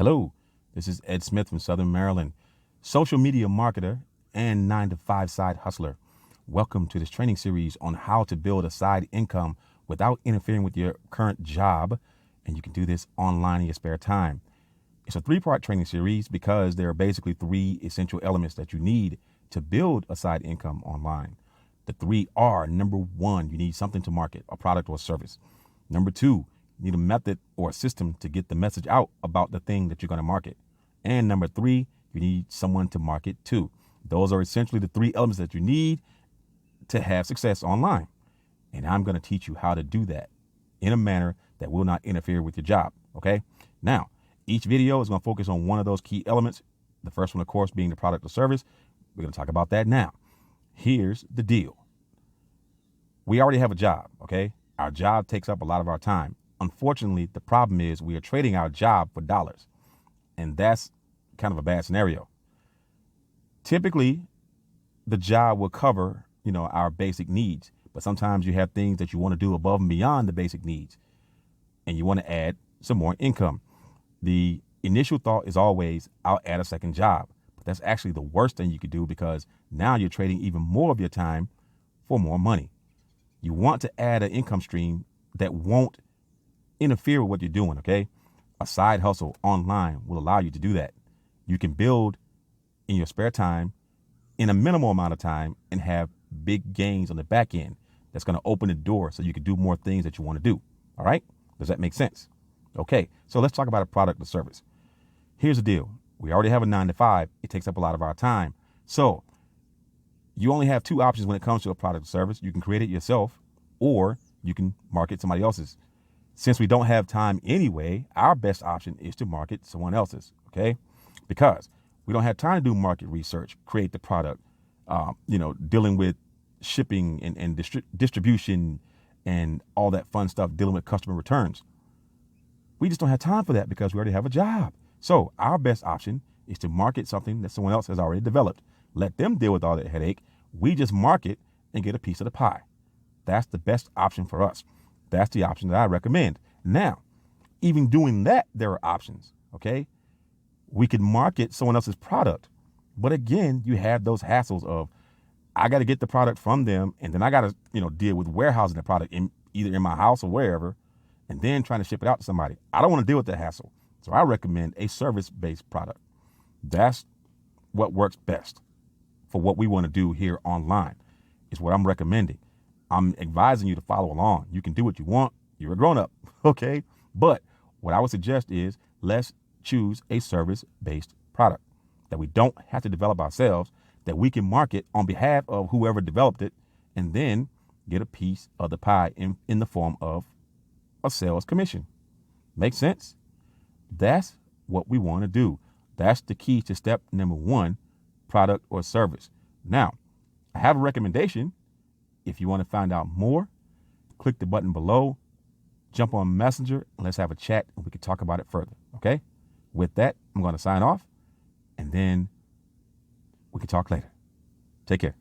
Hello, this is Ed Smith from Southern Maryland, social media marketer and 9-to-5 side hustler. Welcome to this training series on how to build a side income without interfering with your current job. And you can do this online in your spare time. It's a 3-part training series because there are basically 3 essential elements that you need to build a side income online. The 3 are: number 1, you need something to market, a product or service. Number 2, you need a method or a system to get the message out about the thing that you're going to market. And number 3, you need someone to market to. Those are essentially the 3 elements that you need to have success online. And I'm going to teach you how to do that in a manner that will not interfere with your job. Okay. Now, each video is going to focus on one of those key elements. The first one, of course, being the product or service. We're going to talk about that now. Here's the deal. We already have a job. Okay. Our job takes up a lot of our time. Unfortunately, the problem is we are trading our job for dollars. And that's kind of a bad scenario. Typically, the job will cover, our basic needs. But sometimes you have things that you want to do above and beyond the basic needs. And you want to add some more income. The initial thought is always, I'll add a second job. But that's actually the worst thing you could do, because now you're trading even more of your time for more money. You want to add an income stream that won't interfere with what you're doing, okay? A side hustle online will allow you to do that. You can build in your spare time in a minimal amount of time and have big gains on the back end. That's going to open the door so you can do more things that you want to do. All right? Does that make sense? Okay, so let's talk about a product or service. Here's the deal. We already have a 9-to-5. It takes up a lot of our time. So you only have 2 options when it comes to a product or service. You can create it yourself, or you can market somebody else's. Since we don't have time anyway, our best option is to market someone else's, okay? Because we don't have time to do market research, create the product, dealing with shipping and distribution and all that fun stuff, dealing with customer returns. We just don't have time for that because we already have a job. So our best option is to market something that someone else has already developed. Let them deal with all that headache. We just market and get a piece of the pie. That's the best option for us. That's the option that I recommend. Now, even doing that, there are options, okay? We could market someone else's product. But again, you have those hassles of, I got to get the product from them, and then I got to, deal with warehousing the product either in my house or wherever, and then trying to ship it out to somebody. I don't want to deal with that hassle. So I recommend a service-based product. That's what works best for what we want to do here online, is what I'm recommending. I'm advising you to follow along. You can do what you want. You're a grown-up, okay? But what I would suggest is, let's choose a service-based product that we don't have to develop ourselves, that we can market on behalf of whoever developed it, and then get a piece of the pie in the form of a sales commission. Make sense? That's what we want to do. That's the key to step number 1, product or service. Now, I have a recommendation. If you want to find out more, click the button below, jump on Messenger, and let's have a chat, and we can talk about it further, okay? With that, I'm going to sign off, and then we can talk later. Take care.